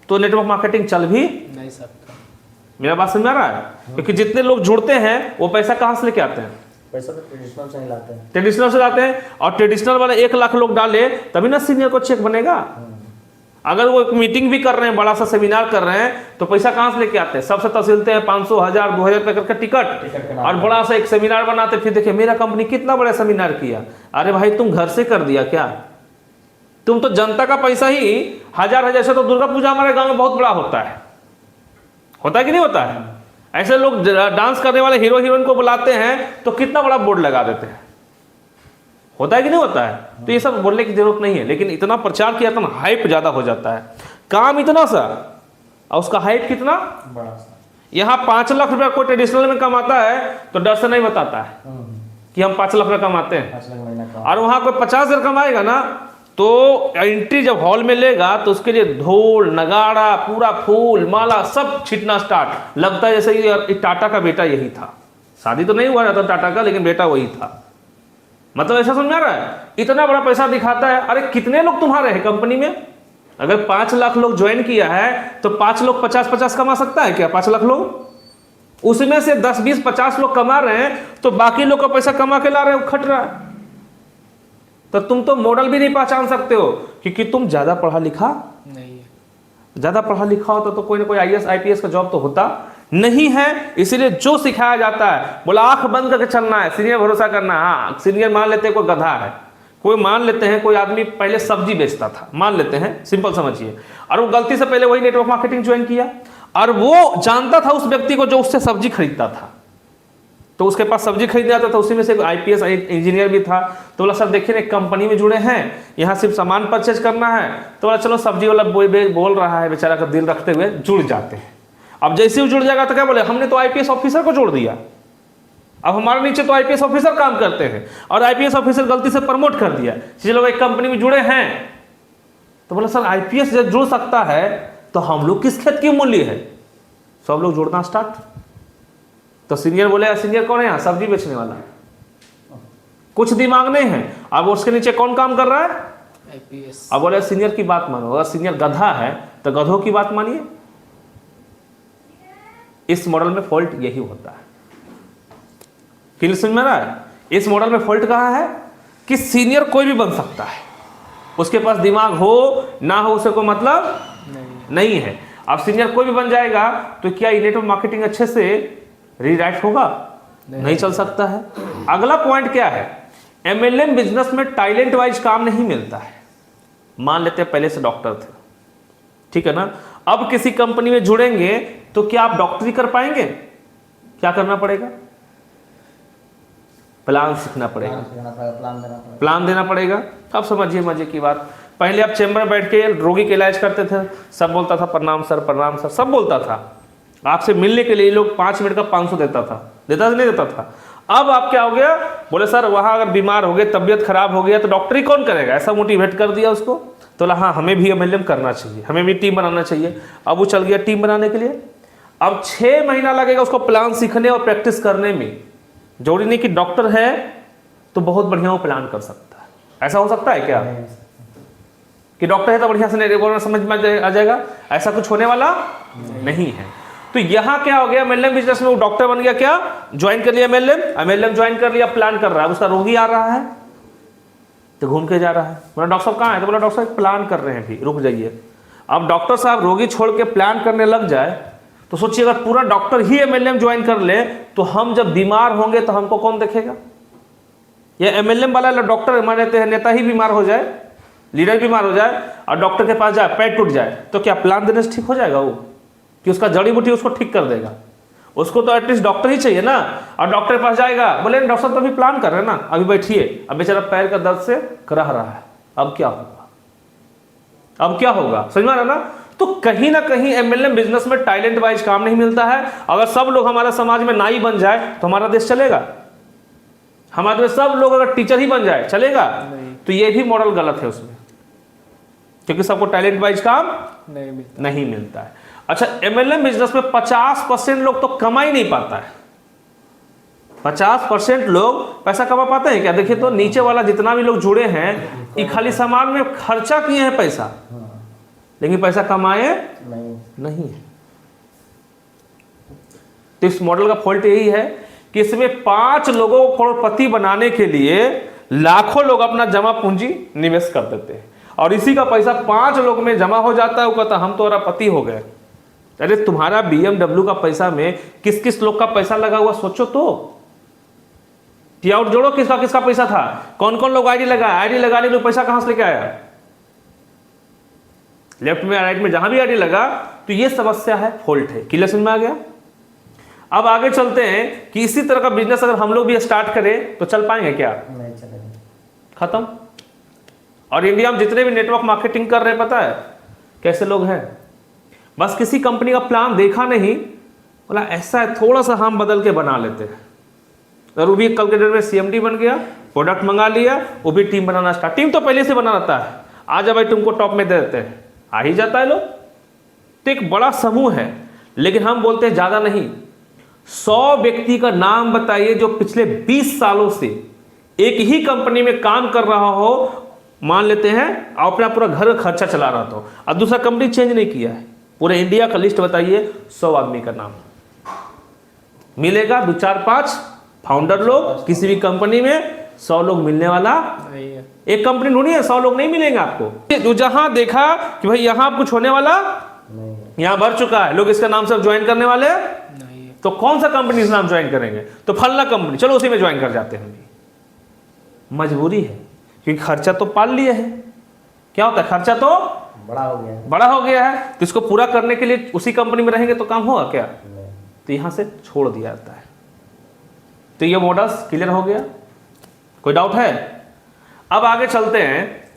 तो network marketing चल भी नहीं सकता। मेरा बात समझ में आ रहा है? क्योंकि जितने लोग जुड़ते हैं वो पैसा कहाँ से लेके आते हैं? पैसा तो ट्रेडिशनल से ही लाते हैं। ट्रेडिशनल से लाते हैं, और ट्रेडिशनल वाले 1 लाख लोग डाले तभी ना सीनियर को चेक बनेगा। अगर वो एक मीटिंग भी कर रहे हैं, बड़ा सा सेमिनार कर रहे हैं, तो पैसा कहाँ से लेके आते हैं? सबसे तहसीलते हैं 500, 1000, 2000 रुपए करके टिकट, और बड़ा सा एक सेमिनार बनाते। फिर देखिए मेरा कंपनी कितना बड़ा सेमिनार किया। अरे भाई तुम घर से कर दिया क्या? तुम तो जनता का पैसा ही 1000 जैसे तो दुर्गा पूजा हमारे गांव में बहुत बड़ा होता है कि नहीं होता है? ऐसे लोग डांस करने वाले हीरो हीरोइन को बुलाते हैं तो कितना बड़ा बोर्ड लगा देते हैं, होता है कि नहीं होता है? तो ये सब बोलने की जरूरत नहीं है, लेकिन इतना प्रचार किया तो हाइप ज्यादा हो जाता है। काम इतना सा और उसका हाइप कितना बड़ा सा। यहाँ 5 लाख रुपया कोई ट्रेडिशनल में कमाता है तो डर से नहीं बताता है कि हम 5 लाख रुपया कमाते हैं, 5 लाख महीना का। और वहां कोई 50,000 कमाएगा ना तो एंट्री जब हॉल में लेगा तो उसके लिए ढोल नगाड़ा पूरा फूल माला सब छिटना स्टार्ट। लगता है जैसे ये टाटा का बेटा यही था। शादी तो नहीं हुआ था टाटा का, लेकिन बेटा वही था। मतलब ऐसा समझ आ रहा है? इतना बड़ा पैसा दिखाता है। अरे कितने लोग तुम्हारे हैं कंपनी में? अगर 5 लाख लोग ज्वाइन किया है तो 5 लोग 50-50 कमा सकता है क्या? 5 लाख लोग, उसमें से 10, 20, 50 लोग कमा रहे हैं तो बाकी लोग का पैसा कमा के ला रहे हो, खट रहा है। तो तुम तो मॉडल भी नहीं पहचान सकते हो, क्योंकि तुम ज्यादा पढ़ा लिखा नहीं है। ज्यादा पढ़ा लिखा होता तो कोई ना कोई IAS IPS का जॉब तो होता नहीं है। इसीलिए जो सिखाया जाता है, बोला आंख बंद करके चलना है, सीनियर भरोसा करना है। हाँ, सीनियर मान लेते हैं कोई गधा है, कोई मान लेते हैं कोई आदमी पहले सब्जी बेचता था, मान लेते हैं, सिंपल समझिए, और वो गलती से पहले वही नेटवर्क मार्केटिंग ज्वाइन किया, और वो जानता था उस व्यक्ति को जो उससे सब्जी खरीदता था, तो उसके पास सब्जी खरीदने आता था, उसी में से IPS इंजीनियर भी था। तो बोला सर देखिए एक कंपनी में जुड़े हैं, यहाँ सिर्फ सामान परचेज करना है। तो बोला चलो, सब्जी वाला बोल रहा है, बेचारा का दिल रखते हुए जुड़ जाते हैं। अब जैसे ही जुड़ जाएगा तो क्या बोले, हमने तो IPS ऑफिसर को जोड़ दिया, अब हमारे नीचे तो IPS ऑफिसर काम करते हैं, और IPS ऑफिसर गलती से प्रमोट कर दिया। चलो एक कंपनी में जुड़े हैं, तो बोला सर IPS जब जुड़ सकता है तो हम लोग किस खेत की मूल्य है? सब लोग जुड़ना स्टार्ट। तो सीनियर बोले, सीनियर कौन है यहाँ? सब्जी बेचने वाला, कुछ दिमाग नहीं है। अब उसके नीचे कौन काम कर रहा है? IPS। अब बोले सीनियर की बात मानो। अगर सीनियर गधा है तो गधों की बात मानिए। इस मॉडल में फॉल्ट यही होता है। क्लियर समझ में आ रहा है? इस मॉडल में फॉल्ट कहाँ है कि सीनियर कोई भी बन सकता है, उसके पास दिमाग हो ना हो उसे कोई मतलब नहीं है। अब सीनियर कोई भी बन जाएगा तो क्या नेटवर्क मार्केटिंग अच्छे से रीराइट होगा? नहीं चल सकता है। अगला पॉइंट क्या है? MLM बिजनेस में टैलेंट वाइज काम नहीं मिलता है। मान लेते हैं पहले से डॉक्टर थे, ठीक है ना, अब किसी कंपनी में जुड़ेंगे तो क्या आप डॉक्टरी कर पाएंगे? क्या करना पड़ेगा? प्लान सीखना पड़ेगा, प्लान देना पड़ेगा। अब समझिए मजे की बात, पहले आप चेंबर में बैठ के रोगी का इलाज करते थे, सब बोलता था प्रणाम सर, सब बोलता था। आपसे मिलने के लिए लोग 5 मिनट का 500 देता था नहीं देता था। अब आप क्या हो गया, बोले सर वहां अगर बीमार हो गए, तबियत खराब हो गया तो डॉक्टरी कौन करेगा? ऐसा मोटिवेट कर दिया उसको। तो बोला हाँ हमें भी MLM करना चाहिए, हमें भी टीम बनाना चाहिए। अब वो चल गया टीम बनाने के लिए। अब 6 महीना लगेगा उसको प्लान सीखने और प्रैक्टिस करने में। जरूरी नहीं कि डॉक्टर है तो बहुत बढ़िया वो प्लान कर सकता है। ऐसा हो सकता है क्या कि डॉक्टर है तो बढ़िया से समझ में आ जाएगा? ऐसा कुछ होने वाला नहीं है। तो यहां क्या हो गया, MLM बिजनेस में वो डॉक्टर बन गया, क्या ज्वाइन कर लिया MLM ज्वाइन कर लिया, प्लान कर रहा है, उसका रोगी आ रहा है तो घूम के जा रहा है। बोला डॉक्टर साहब कहाँ है? तो बोला डॉक्टर साहब प्लान कर रहे हैं, भी रुक जाइए। अब डॉक्टर साहब रोगी छोड़ के प्लान करने लग जाए तो सोचिए अगर पूरा डॉक्टर ही MLM ज्वाइन कर ले तो हम जब बीमार होंगे तो हमको कौन देखेगा? या MLM वाला डॉक्टर मान लेते हैं नेता ही बीमार हो जाए, लीडर बीमार हो जाए और डॉक्टर के पास जाए, पैर टूट जाए, तो क्या प्लान देने से ठीक हो जाएगा वो? कि उसका जड़ी बूटी उसको ठीक कर देगा? उसको तो एटलीस्ट डॉक्टर ही चाहिए ना। और डॉक्टर के पास जाएगा, बोले डॉक्टर साहब तो अभी प्लान कर रहे हैं ना, अभी बैठिए। अब बेचारा पैर का दर्द से कराह रहा है, अब क्या होगा? अब क्या होगा? समझ में आ रहा ना? तो कहीं ना कहीं MLM बिजनेस में टैलेंट वाइज काम नहीं मिलता है। अगर सब लोग हमारे समाज में नाई बन जाए तो हमारा देश चलेगा? हमारे देश सब लोग अगर टीचर ही बन जाए चलेगा? तो ये भी मॉडल गलत है उसमें, क्योंकि सबको टैलेंट वाइज काम नहीं मिलता है। अच्छा, MLM बिजनेस में 50% लोग तो कमा ही नहीं पाता है। 50% लोग पैसा कमा पाते हैं क्या? देखिए तो नीचे वाला जितना भी लोग जुड़े हैं ये खाली सामान में खर्चा किए हैं पैसा, लेकिन पैसा कमाए नहीं। नहीं है। तो इस मॉडल का फॉल्ट यही है कि इसमें 5 लोगों को करोड़पति बनाने के लिए लाखों लोग अपना जमा पूंजी निवेश कर देते हैं और इसी का पैसा 5 लोग में जमा हो जाता है। वो कहता हम तो अरबपति हो गए। अरे तुम्हारा BMW का पैसा में किस किस लोग का पैसा लगा हुआ सोचो तो। टी आउट जोड़ो, किसका किसका पैसा था, कौन कौन लोग आईडी लगा, आईडी लगाने के लिए पैसा कहां से लेके आया, लेफ्ट में राइट में जहां भी आईडी लगा। तो ये समस्या है, फॉल्ट है। क्लियर समझ में आ गया। अब आगे चलते हैं कि इसी तरह का बिजनेस अगर हम लोग भी स्टार्ट करें तो चल पाएंगे क्या? नहीं चलेगा, खत्म। और इंडिया में जितने भी नेटवर्क मार्केटिंग कर रहे हैं पता है कैसे लोग हैं, बस किसी कंपनी का प्लान देखा नहीं, बोला ऐसा है थोड़ा सा हम बदल के बना लेते हैं, और वो भी कल के डेट में CMD बन गया, प्रोडक्ट मंगा लिया, वो भी टीम बनाना स्टार्ट। टीम तो पहले से बना रहता है, आज भाई तुमको टॉप में दे देते हैं, आ ही जाता है लोग। तो एक बड़ा समूह है, लेकिन हम बोलते हैं ज्यादा नहीं। 100 व्यक्ति का नाम बताइए जो पिछले 20 सालों से एक ही कंपनी में काम कर रहा हो, मान लेते हैं, और अपना पूरा घर का खर्चा चला रहा था और दूसरा कंपनी चेंज नहीं किया है। पूरे इंडिया का लिस्ट बताइए, 100 आदमी का नाम मिलेगा। 2 4 5 फाउंडर लोग किसी भी कंपनी में, 100 लोग मिलने वाला नहीं है। एक कंपनी ढूंढी है, 100 लोग नहीं मिलेंगे आपको। जो जहां देखा कि भाई यहां कुछ होने वाला नहीं। यहां भर चुका है, लोग इसका नाम से ज्वाइन करने वाले, नहीं है। तो कौन सा कंपनी इस नाम ज्वाइन करेंगे? तो फलना कंपनी, चलो उसी में ज्वाइन कर जाते हैं। हम भी मजबूरी है, क्योंकि खर्चा तो पाल लिए है। क्या होता है, खर्चा तो बड़ा हो गया है। बड़ा हो गया है, तो इसको पूरा करने के लिए उसी कंपनी में रहेंगे तो काम होगा क्या? नहीं। तो यहां से छोड़ दिया जाता है। तो ये मॉडल्स क्लियर हो गया, कोई डाउट है? अब आगे चलते हैं